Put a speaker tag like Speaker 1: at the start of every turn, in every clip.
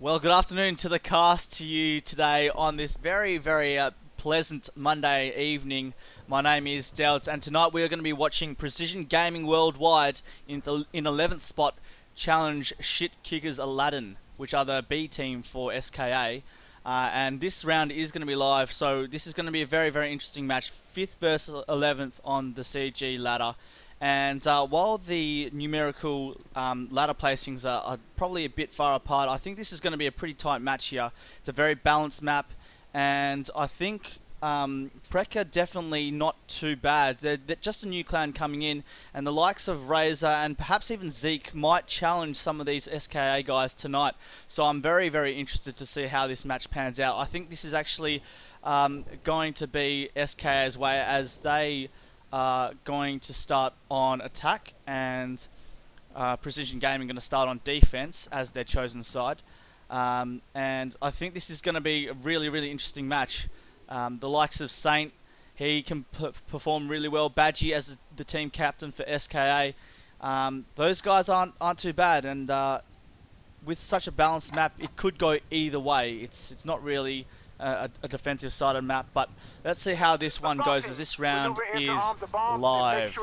Speaker 1: Well, good afternoon to the cast to you today on this very pleasant Monday evening. My name is Delts, and tonight we are going to be watching Precision Gaming Worldwide in 11th spot challenge Shit Kickers Aladdin, which are the B team for S.K.A. And this round is going to be live, so this is going to be a very interesting match. 5th versus 11th on the CG ladder. And while the numerical ladder placings are probably a bit far apart, I think this is going to be a pretty tight match here. It's a very balanced map, and I think preC are definitely not too bad. They're just a new clan coming in, and the likes of Razor and perhaps even Zeke might challenge some of these S.K.A guys tonight. So I'm very interested to see how this match pans out. I think this is actually going to be S.K.A's way, as they going to start on attack, and Precision Gaming going to start on defense as their chosen side. And I think this is going to be a really interesting match. The likes of Saint, he can perform really well. Badgie as the team captain for S.K.A. Those guys aren't too bad, and with such a balanced map, it could go either way. It's not really a defensive sided map, but let's see how this one goes, as this round is live.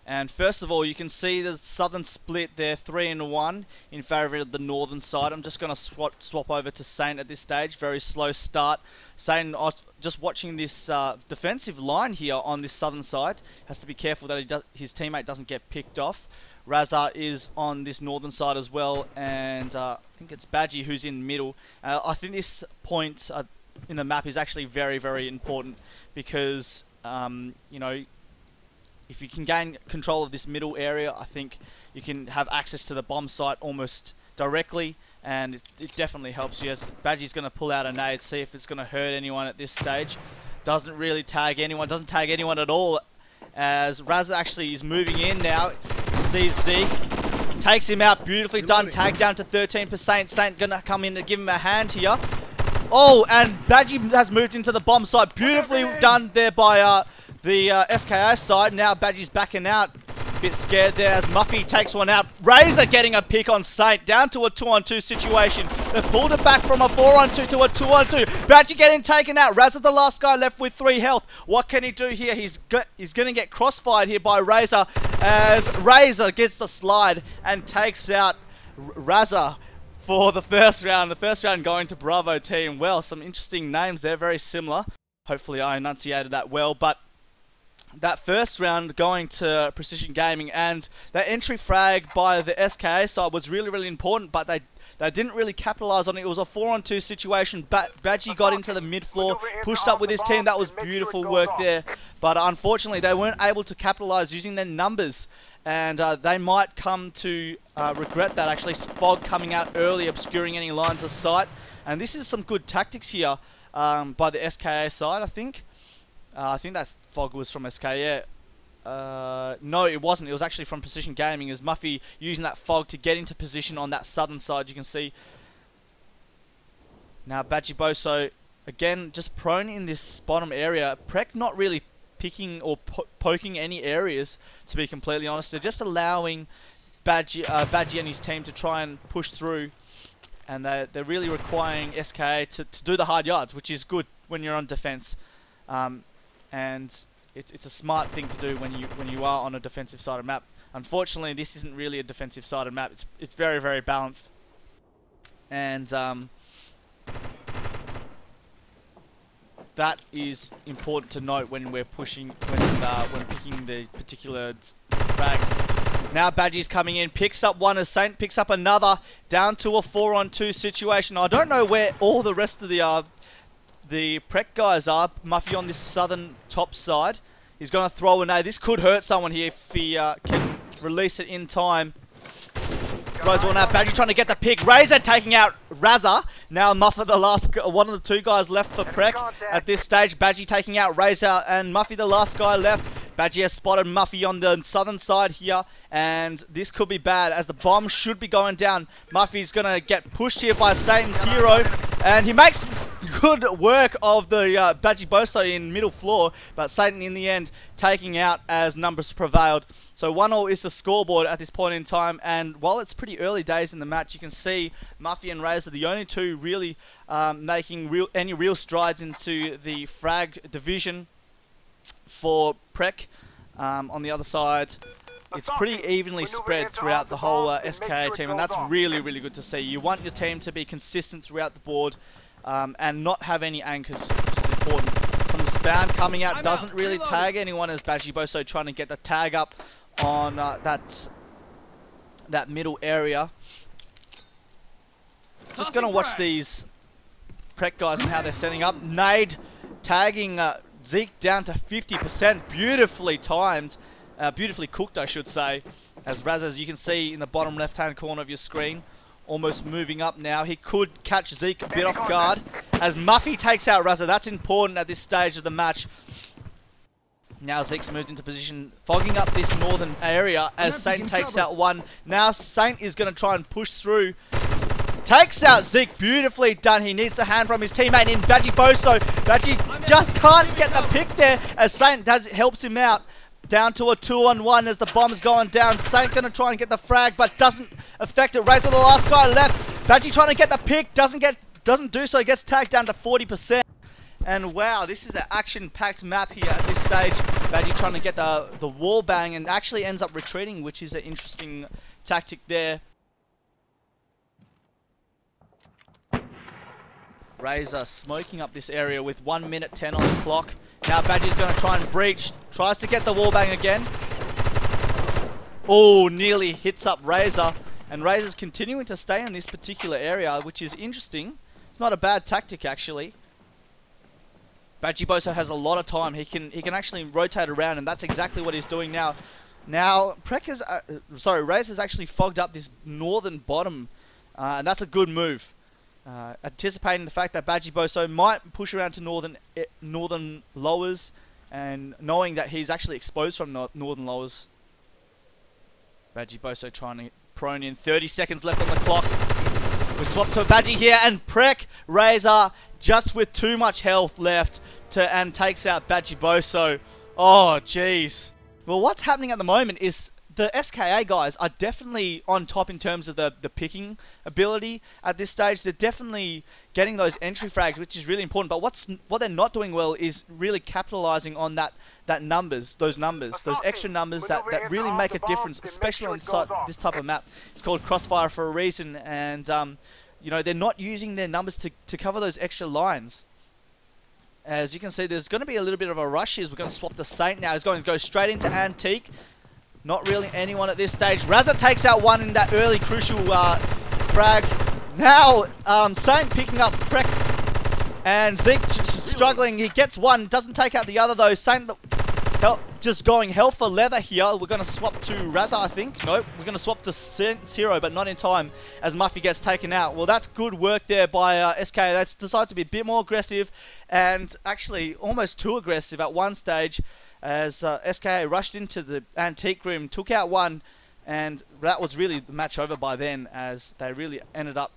Speaker 1: And first of all, you can see the southern split there, 3-1 in favour of the northern side. I'm just going to swap over to Saint at this stage. Very slow start. Saint, just watching this defensive line here on this southern side, has to be careful that his teammate doesn't get picked off. Razar is on this northern side as well, and I think it's Badgie who's in the middle. I think this point in the map is actually very important, because you know, if you can gain control of this middle area, I think you can have access to the bomb site almost directly, and it definitely helps you. As Badgie's going to pull out a nade, see if it's going to hurt anyone at this stage. Doesn't really tag anyone, doesn't tag anyone at all, as Razar actually is moving in now. Sees Zeke, takes him out, beautifully done, tag down to 13%. Saint gonna come in to give him a hand here. Oh, and Badgie has moved into the bomb site, beautifully done there by the S.K.A side. Now Badgie's backing out, bit scared there as Muffy takes one out. Razor getting a pick on Saint, down to a 2-on-2 situation. They've pulled it back from a 4-on-2 to a 2-on-2. Badgie getting taken out. Razor the last guy left with 3 health. What can he do here? He's going to get crossfired here by Razor, as Razor gets the slide and takes out Razor for the first round. The first round going to Bravo team. Well, some interesting names there, very similar. Hopefully I enunciated that well, but that first round going to Precision Gaming, and that entry frag by the S.K.A side was really important, but they didn't really capitalise on it. It was a 4-on-2 situation. Badgie got into the mid-floor, pushed up with his team. That was beautiful work there, but unfortunately they weren't able to capitalise using their numbers, and they might come to regret that. Actually, Fog coming out early, obscuring any lines of sight, and this is some good tactics here by the S.K.A side. I think that Fog was from S.K.A. No, it wasn't. It was actually from Precision Gaming, as Muffy using that fog to get into position on that southern side. You can see now Badgie Boso again just prone in this bottom area. preC not really picking or poking any areas, to be completely honest. They're just allowing Badgie and his team to try and push through, and they're really requiring S.K.A to do the hard yards, which is good when you're on defense. And it's a smart thing to do when you are on a defensive sided map. Unfortunately, this isn't really a defensive sided map. It's very balanced, and that is important to note when we're pushing when picking the particular frags. Now Badgie's coming in, picks up one as Saint picks up another, down to a 4-on-2 situation. I don't know where all the rest of the preC guys are. Muffy on this southern top side. He's going to throw a nade. This could hurt someone here if he can release it in time. Throws one out. Badgie trying to get the pick. Razor taking out Razor. Now Muffy, the last one of the 2 guys left for preC at this stage. Badgie taking out Razor, and Muffy the last guy left. Badgie has spotted Muffy on the southern side here, and this could be bad, as the bomb should be going down. Muffy's going to get pushed here by Satan's hero, and he makes good work of the Badgie Boso in middle floor, but Satan in the end taking out as numbers prevailed. So 1-1 is the scoreboard at this point in time, and while it's pretty early days in the match, you can see Muffy and Razor, the only two really making any real strides into the frag division for preC. On the other side, it's pretty evenly spread throughout the whole S.K.A team, and that's really, really good to see. You want your team to be consistent throughout the board and not have any anchors, which is important. From the Spawn coming out, doesn't really tag anyone as Badgie Boso trying to get the tag up on that middle area. Just going to watch these preC guys and how they're setting up. Nade tagging Zeke down to 50%. Beautifully timed. Beautifully cooked, I should say. As Raz, as you can see in the bottom left-hand corner of your screen, almost moving up now. He could catch Zeke a bit off guard. As Muffy takes out Razza, that's important at this stage of the match. Now Zeke's moved into position, fogging up this northern area as Saint takes out one. Now Saint is going to try and push through. Takes out Zeke, beautifully done. He needs a hand from his teammate in Badgie Boso. Badgie just can't get the pick there as Saint helps him out. Down to a 2-on-1 as the bomb's going down. Saint going to try and get the frag, but doesn't affect it. Razor, the last guy left. Badgie trying to get the pick, doesn't do so, gets tagged down to 40%. And wow, this is an action-packed map here at this stage. Badgie trying to get the wall bang and actually ends up retreating, which is an interesting tactic there. Razor smoking up this area with 1 minute 10 on the clock. Now Badgie's going to try and breach. Tries to get the wallbang again. Oh, nearly hits up Razor. And Razor's continuing to stay in this particular area, which is interesting. It's not a bad tactic, actually. Badgie Boso has a lot of time. He can actually rotate around, and that's exactly what he's doing now. Now, Razor's actually fogged up this northern bottom, and that's a good move. Anticipating the fact that Badgie Boso might push around to northern lowers, and knowing that he's actually exposed from northern lowers. Badgie Boso trying to prone in. 30 seconds left on the clock. We swap to Badgie here, and preC Razor just with too much health left and takes out Badgie Boso. Oh, jeez. Well, what's happening at the moment is the S.K.A guys are definitely on top in terms of the picking ability at this stage. They're definitely getting those entry frags, which is really important. But what they're not doing well is really capitalizing on those extra numbers that really make a difference, especially on this type of map. It's called Crossfire for a reason, and you know, they're not using their numbers to cover those extra lines. As you can see, there's going to be a little bit of a rush here. We're going to swap to Saint now. He's going to go straight into Antique. Not really anyone at this stage. Razza takes out one in that early crucial frag. Now, Saint picking up preC, and Zeke struggling. He gets one, doesn't take out the other though. Saint just going hell for leather here. We're going to swap to Razza, I think. Nope, we're going to swap to Zero, but not in time as Muffy gets taken out. Well, that's good work there by S.K.A. That's decided to be a bit more aggressive, and actually almost too aggressive at one stage, as S.K.A rushed into the Antique room, took out one, and that was really the match over by then, as they really ended up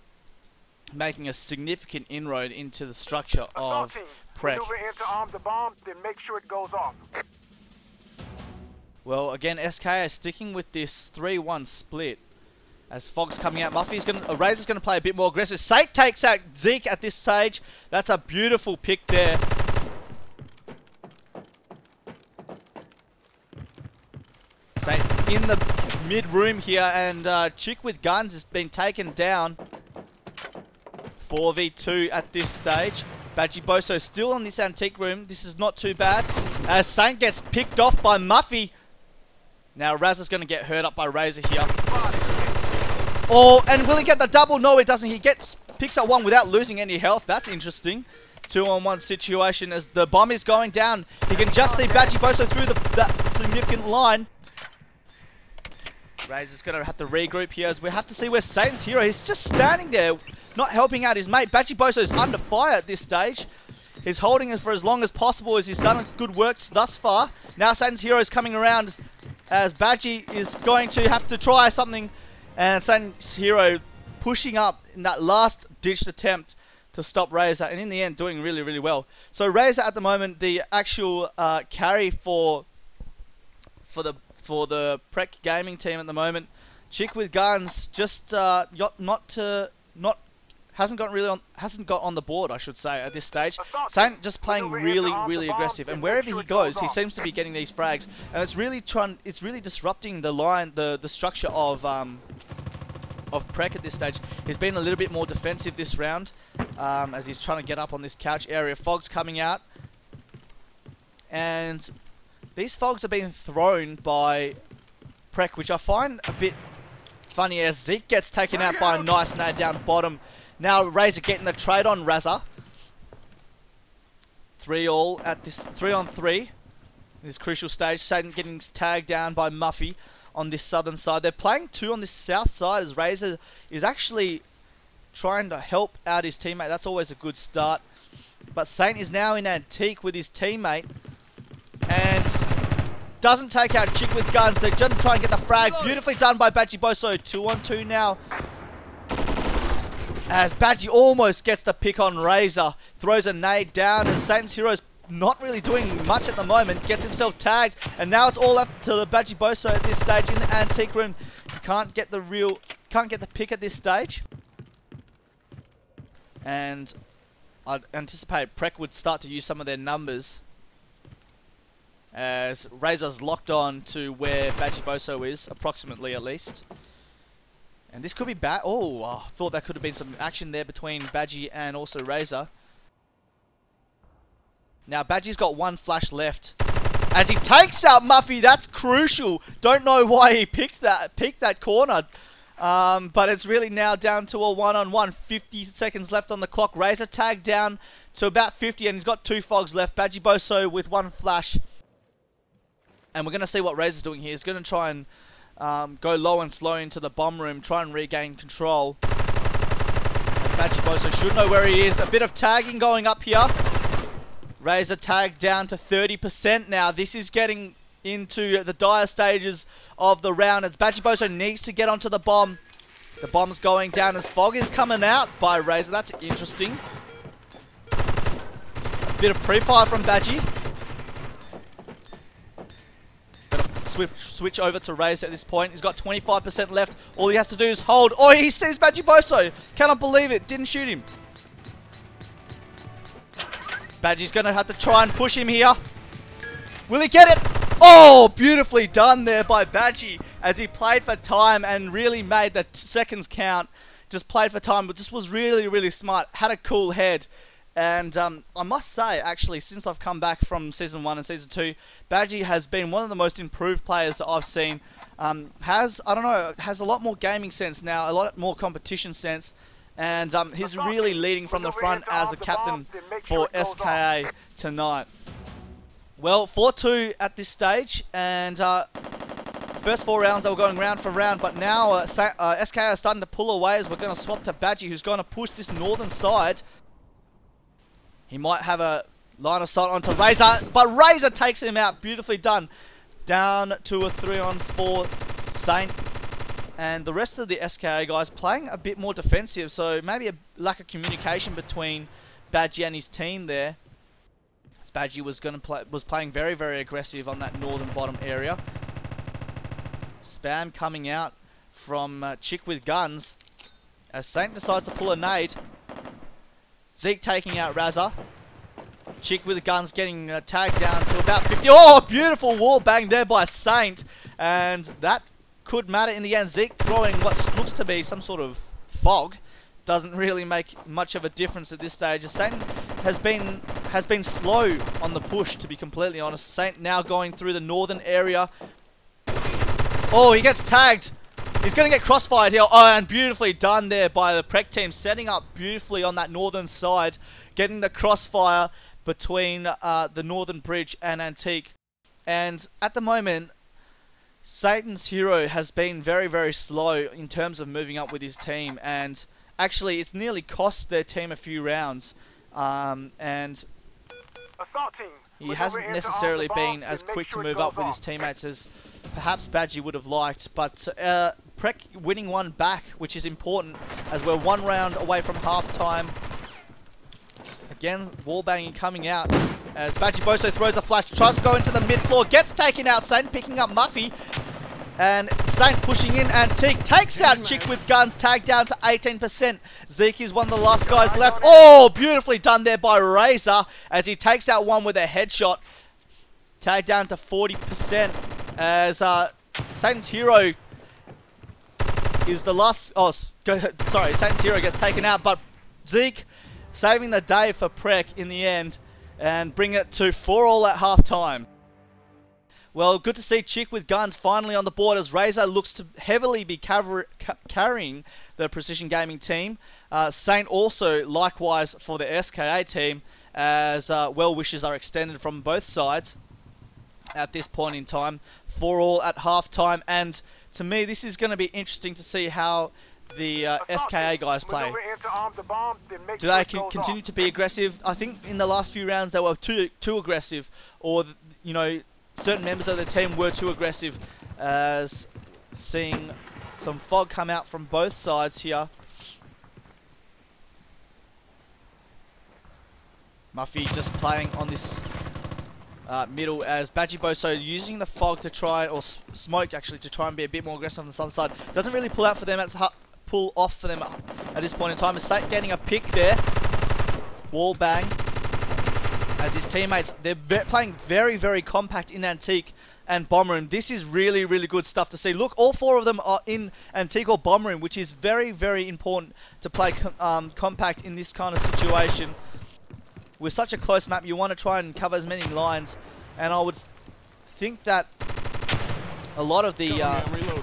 Speaker 1: making a significant inroad into the structure of preC.
Speaker 2: Into arm the bomb, then make sure it goes off.
Speaker 1: Well, again, S.K.A sticking with this 3-1 split. As Fog's coming out, Razor's going to play a bit more aggressive. Saint takes out Zeke at this stage. That's a beautiful pick there. Saint in the mid-room here, and Chick with guns has been taken down. 4v2 at this stage. Badgie Boso still on this Antique room. This is not too bad. As Saint gets picked off by Muffy. Now Razor's going to get hurt up by Razor here. Oh, and will he get the double? No, he doesn't. He picks up one without losing any health. That's interesting. 2-on-1 situation as the bomb is going down. He can just see Badgie Boso through that significant line. Razor's going to have to regroup here as we have to see where Satan's hero. He's just standing there, not helping out his mate. Badgie Boso is under fire at this stage. He's holding it for as long as possible as he's done good work thus far. Now Satan's hero is coming around as Badgie is going to have to try something. And Satan's hero pushing up in that last ditched attempt to stop Razor, and in the end doing really, really well. So Razor at the moment, the actual carry for the preC gaming team at the moment. Chick with Guns just hasn't got on the board, I should say, at this stage. Saint just playing really, really aggressive, and wherever he goes, he seems to be getting these frags, and it's really disrupting the line, the structure of preC at this stage. He's been a little bit more defensive this round, as he's trying to get up on this couch area. Fog's coming out, and these fogs are being thrown by preC, which I find a bit funny, as Zeke gets taken out by a nice nade down bottom. Now Razor getting the trade on Razor. 3-all at this 3-on-3 in this crucial stage. Satan getting tagged down by Muffy on this southern side. They're playing 2 on this south side, as Razor is actually trying to help out his teammate. That's always a good start. But Saint is now in Antique with his teammate, and doesn't take out Chick with Guns. They're just trying to get the frag. Beautifully done by Badgie Boso. 2-on-2 now, as Badgie almost gets the pick on Razor. Throws a nade down, and Satan's Hero's not really doing much at the moment. Gets himself tagged, and now it's all up to the Badgie Boso at this stage in the Antique room. Can't get the pick at this stage. And I'd anticipate preC would start to use some of their numbers, as Razor's locked on to where Badgie Boso is, approximately at least. And this could be bad. Oh, I thought that could have been some action there between Badgie and also Razor. Now Badgie's got 1 flash left, as he takes out Muffy. That's crucial. Don't know why he picked that corner. But it's really now down to a 1-on-1. 50 seconds left on the clock. Razor tagged down to about 50, and he's got 2 fogs left. Badgie Boso with 1 flash. And we're going to see what Razor's doing here. He's going to try and go low and slow into the bomb room, try and regain control. And Badgie Boso should know where he is. A bit of tagging going up here. Razor tagged down to 30% now. This is getting into the dire stages of the round, as Badgie Boso needs to get onto the bomb. The bomb's going down as fog is coming out by Razor. That's interesting. A bit of pre-fire from Badgie. Switch over to Razor at this point. He's got 25% left. All he has to do is hold. Oh, he sees Badgie Boso. Cannot believe it. Didn't shoot him. Badgie's going to have to try and push him here. Will he get it? Oh, beautifully done there by Badgie, as he played for time and really made the seconds count. Just played for time, but just was really, really smart. Had a cool head. And I must say, actually, since I've come back from Season 1 and Season 2, Badgie has been one of the most improved players that I've seen. Has a lot more gaming sense now, a lot more competition sense. And he's really leading from the front as a captain for S.K.A. tonight. Well, 4-2 at this stage, and first 4 rounds they were going round for round, but now S.K.A. are starting to pull away, as we're going to swap to Badgie, who's going to push this northern side. He might have a line of sight onto Razor, but Razor takes him out. Beautifully done. Down to a 3-on-4 Saint. And the rest of the S.K.A. guys playing a bit more defensive, so maybe a lack of communication between Badgie and his team there. As Badgie was playing very, very aggressive on that northern bottom area. Spam coming out from Chick with Guns, as Saint decides to pull a nade. Zeke taking out Razor. Chick with the Guns getting tagged down to about 50. Oh, beautiful wall bang there by Saint. And that could matter in the end. Zeke throwing what looks to be some sort of fog. Doesn't really make much of a difference at this stage. Saint has been slow on the push, to be completely honest. Saint now going through the northern area. Oh, he gets tagged. He's going to get crossfired here. Oh, and beautifully done there by the preC team. Setting up beautifully on that northern side. Getting the crossfire between the northern bridge and Antique. And at the moment, Satan's hero has been very, very slow in terms of moving up with his team. And actually, it's nearly cost their team a few rounds. And he hasn't necessarily been as quick to move up with his teammates as perhaps Badgie would have liked. But preC winning one back, which is important, as we're 1 round away from half time. Again, wall banging coming out as Boso throws a flash, tries to go into the mid floor, gets taken out. Saint picking up Muffy, and Saint pushing in. Antique takes out Chick with Guns, tagged down to 18%. Zeke is one of the last guys left. Oh, beautifully done there by Razor as he takes out one with a headshot. Tagged down to 40% as Satan's hero is the last. Oh, sorry, Satan's hero gets taken out, but Zeke saving the day for preC in the end and bring it to 4-all at halftime. Well, good to see Chick with Guns finally on the board as Razor looks to heavily be carrying the Precision Gaming team. Saint also likewise for the S.K.A team as well wishes are extended from both sides at this point in time. 4-all at halftime, and to me this is going to be interesting to see how the S.K.A guys play. Do they continue to be aggressive? I think in the last few rounds they were too aggressive, or you know, certain members of the team were too aggressive, as seeing some fog come out from both sides here. Muffy just playing on this middle as Boso using the fog to try, or smoke actually, to try and be a bit more aggressive on the sun side. Doesn't really pull out for them, pull off for them at this point in time. As Saint getting a pick there. Wall bang. As his teammates, they're playing very, very compact in Antique and Bomb Room. This is really, really good stuff to see. Look, all 4 of them are in Antique or Bomb Room, which is very, very important to play compact in this kind of situation. With such a close map, you want to try and cover as many lines, and I would think that a lot of the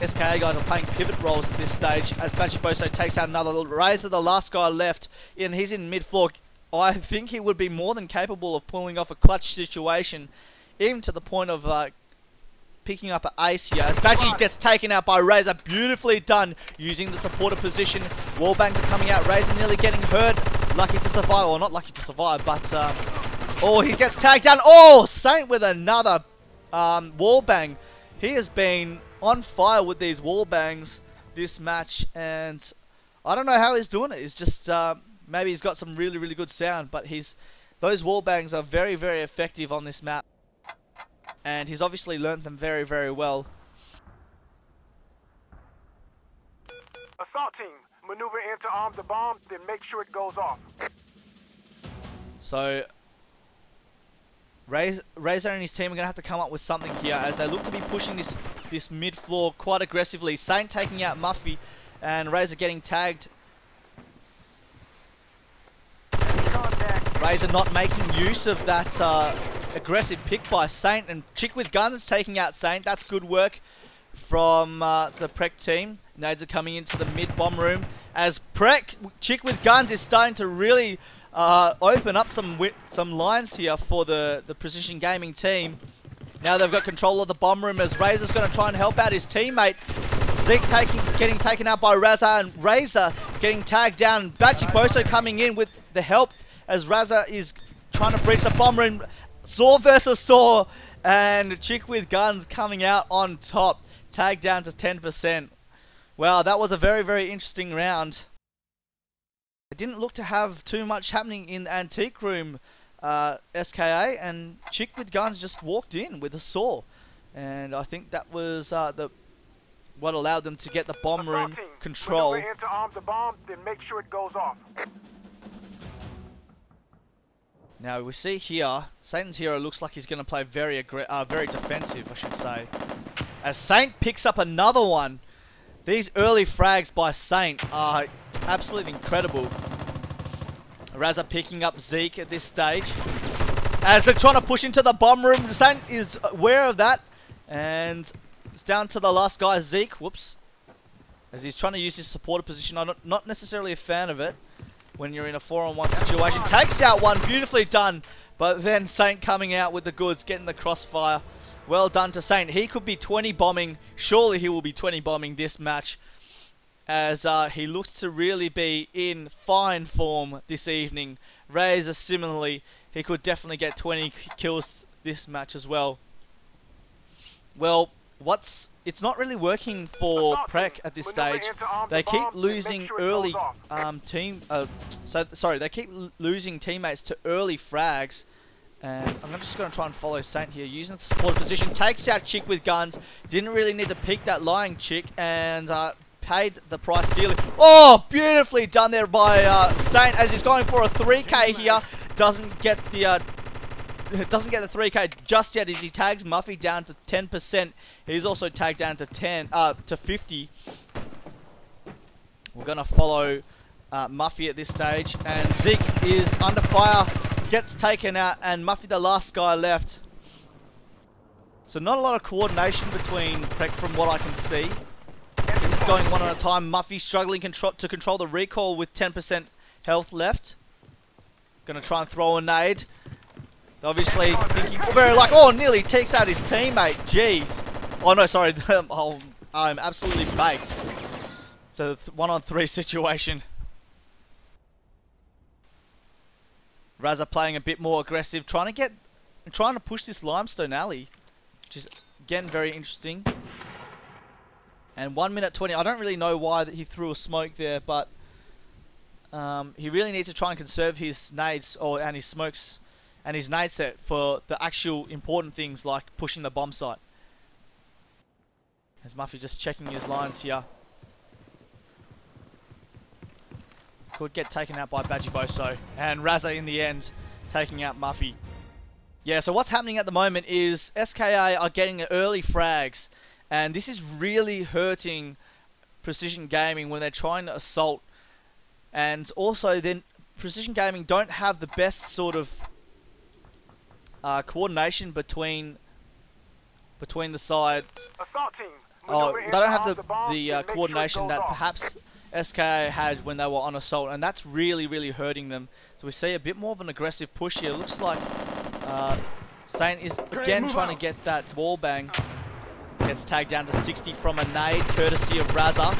Speaker 1: S.K.A guys are playing pivot roles at this stage, as Boso takes out another. Razor, the last guy left, and he's in mid-floor. I think he would be more than capable of pulling off a clutch situation, even to the point of picking up an ace here. As Badgie gets taken out by Razor, beautifully done, using the supporter position. Wallbangs are coming out, Razor nearly getting hurt. Lucky to survive, or not lucky to survive, but oh, he gets tagged down. Oh, Saint with another wallbang. He has been on fire with these wallbangs this match, and I don't know how he's doing it. It's just maybe he's got some really, really good sound, but those wallbangs are very, very effective on this map, and he's obviously learned them very, very well.
Speaker 2: Assault team, maneuver in to arm the bomb, then make sure it goes off.
Speaker 1: So Razor and his team are going to have to come up with something here, as they look to be pushing this mid-floor quite aggressively. Saint taking out Muffy, and Razor getting tagged. Razor not making use of that aggressive pick by Saint, and Chick with Guns taking out Saint. That's good work from the preC team. Nades are coming into the mid-bomb room, as preC, Chick with Guns is starting to really open up some lines here for the Precision Gaming team. Now they've got control of the bomb room, as Razor's going to try and help out his teammate. Zeke getting taken out by Razor, and Razor getting tagged down. Boso coming in with the help, as Razor is trying to breach the bomb room. Saw versus Saw, and Chick with Guns coming out on top. Tagged down to 10%. Wow, that was a very, very interesting round. It didn't look to have too much happening in Antique Room, S.K.A, and Chick with Guns just walked in with a Saw. And I think that was what allowed them to get the bomb room control.
Speaker 2: Maneuver in to arm the bomb, then make sure it goes off.
Speaker 1: Now we see here, Satan's hero looks like he's going to play very defensive, I should say. As Saint picks up another one. These early frags by Saint are absolutely incredible. Razor picking up Zeke at this stage. As they're trying to push into the bomb room, Saint is aware of that. And it's down to the last guy, Zeke. Whoops. As he's trying to use his supporter position. I'm not necessarily a fan of it when you're in a 4-on-1 situation. Takes out one, beautifully done. But then Saint coming out with the goods, getting the crossfire. Well done to Saint. He could be 20 bombing. Surely he will be 20 bombing this match, as he looks to really be in fine form this evening. Razor similarly, he could definitely get 20 kills this match as well. Well, it's not really working for preC at this stage. They keep losing early they keep losing teammates to early frags. And I'm just going to try and follow Saint here, using the support position. Takes out Chick with guns. Didn't really need to pick that lying Chick, and paid the price dearly. Oh, beautifully done there by Saint, as he's going for a 3K here. Doesn't get the 3K just yet, as he tags Muffy down to 10%. He's also tagged down to 50. We're going to follow Muffy at this stage, and Zeke is under fire. Gets taken out, and Muffy, the last guy left. So not a lot of coordination between preC from what I can see. It's going one at a time. Muffy struggling to control the recoil with 10% health left. Gonna try and throw a nade. Obviously thinking very like, oh, nearly takes out his teammate. Jeez. Oh no, sorry. I'm absolutely baked. So 1-on-3 situation. Raza playing a bit more aggressive, trying to push this limestone alley, which is again very interesting. And 1 minute 20. I don't really know why that he threw a smoke there, but he really needs to try and conserve his nades and his smokes and his nade set for the actual important things like pushing the bomb site. As Muffy just checking his lines here. Could get taken out by Badgieboso, and Raza in the end taking out Muffy. Yeah, so what's happening at the moment is S.K.A are getting early frags, and this is really hurting preC Gaming when they're trying to assault. And also then preC Gaming don't have the best sort of coordination between the sides. Oh, they don't have the coordination that perhaps S.K.A had when they were on assault, and that's really, really hurting them. So we see a bit more of an aggressive push here. Looks like Saint is again trying to get that wall bang. Gets tagged down to 60 from a nade, courtesy of Raza.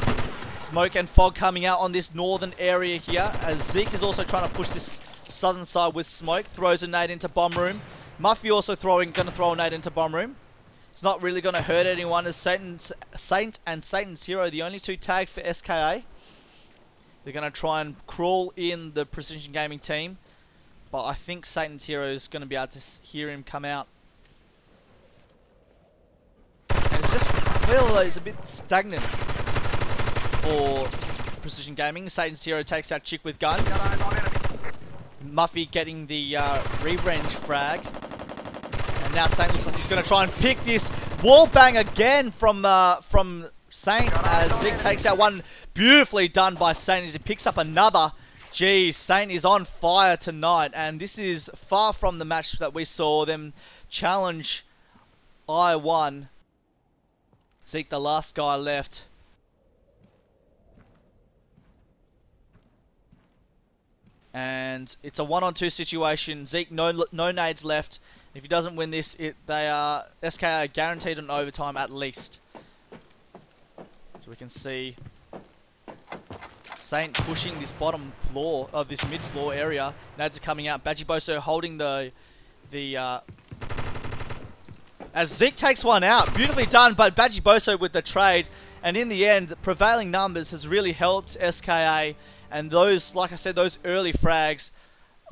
Speaker 1: Smoke and fog coming out on this northern area here, as Zeke is also trying to push this southern side with smoke. Throws a nade into bomb room. Muffy also going to throw a nade into bomb room. It's not really going to hurt anyone, as Saint and Satan's Hero, the only two tagged for S.K.A. They're going to try and crawl in the preC Gaming team, but I think Satan's Hero is going to be able to hear him come out. And it's just, I feel like it's a bit stagnant for preC Gaming. Satan's Hero takes out Chick with guns. Muffy getting the revenge frag. And now Saint looks like he's going to try and pick this wall bang again from Saint, as Zeke takes out one. Beautifully done by Saint as he picks up another. Geez, Saint is on fire tonight, and this is far from the match that we saw them challenge I1. Zeke, the last guy left. And it's a 1-on-2 situation. Zeke, no nades left. If he doesn't win this, S.K.A guaranteed an overtime at least. So we can see Saint pushing this bottom floor of this mid floor area. Nades are coming out. Badgieboso holding the as Zeke takes one out. Beautifully done by Badgieboso with the trade. And in the end, the prevailing numbers has really helped S.K.A. And those, like I said, those early frags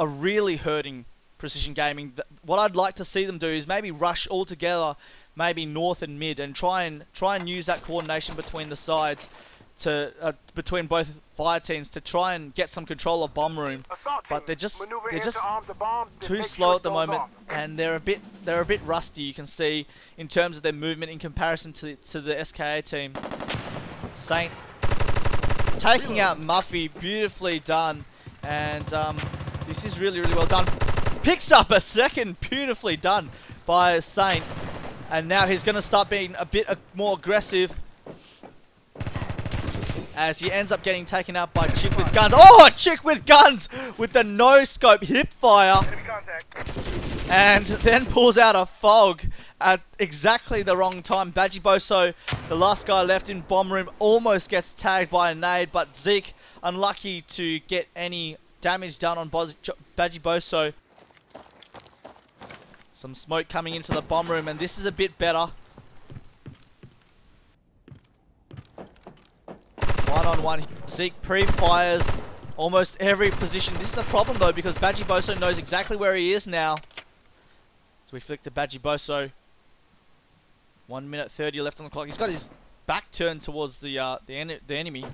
Speaker 1: are really hurting preC Gaming. What I'd like to see them do is maybe rush all together, maybe north and mid, and try and use that coordination between the sides to between both fire teams to try and get some control of bomb room. But they're just too slow at the moment, and they're a bit rusty. You can see in terms of their movement in comparison to the S.K.A team. Saint taking out Muffy, beautifully done, and this is really, really well done. Picks up a second, beautifully done by Saint, and now he's going to start being a bit more aggressive as he ends up getting taken out by Chick with guns. Oh, Chick with guns with the no-scope hip fire, and then pulls out a fog at exactly the wrong time. Badgieboso, the last guy left in bomb room, almost gets tagged by a nade, but Zeke unlucky to get any damage done on Badgieboso. Some smoke coming into the bomb room, and this is a bit better. One-on-one. Zeke pre-fires almost every position. This is a problem though because Badgie Boso knows exactly where he is now. So we flick to Badgie Boso. 1 minute 30 left on the clock. He's got his back turned towards the enemy.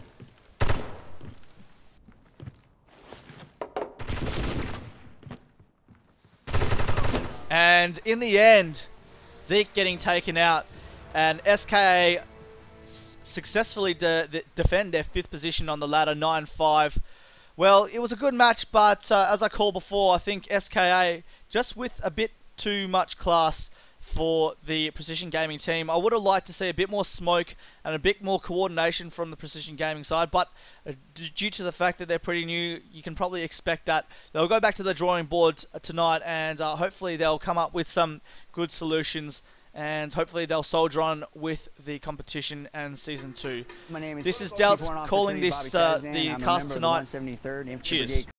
Speaker 1: And in the end, Zeke getting taken out, and S.K.A. successfully defend their 5th position on the ladder, 9-5. Well, it was a good match, but as I called before, I think S.K.A. just with a bit too much class for the Precision Gaming team. I would have liked to see a bit more smoke and a bit more coordination from the Precision Gaming side, but due to the fact that they're pretty new, you can probably expect that they'll go back to the drawing board tonight, and hopefully they'll come up with some good solutions, and hopefully they'll soldier on with the competition and Season 2.
Speaker 3: My name is
Speaker 1: This is Delts calling this the cast tonight. Cheers.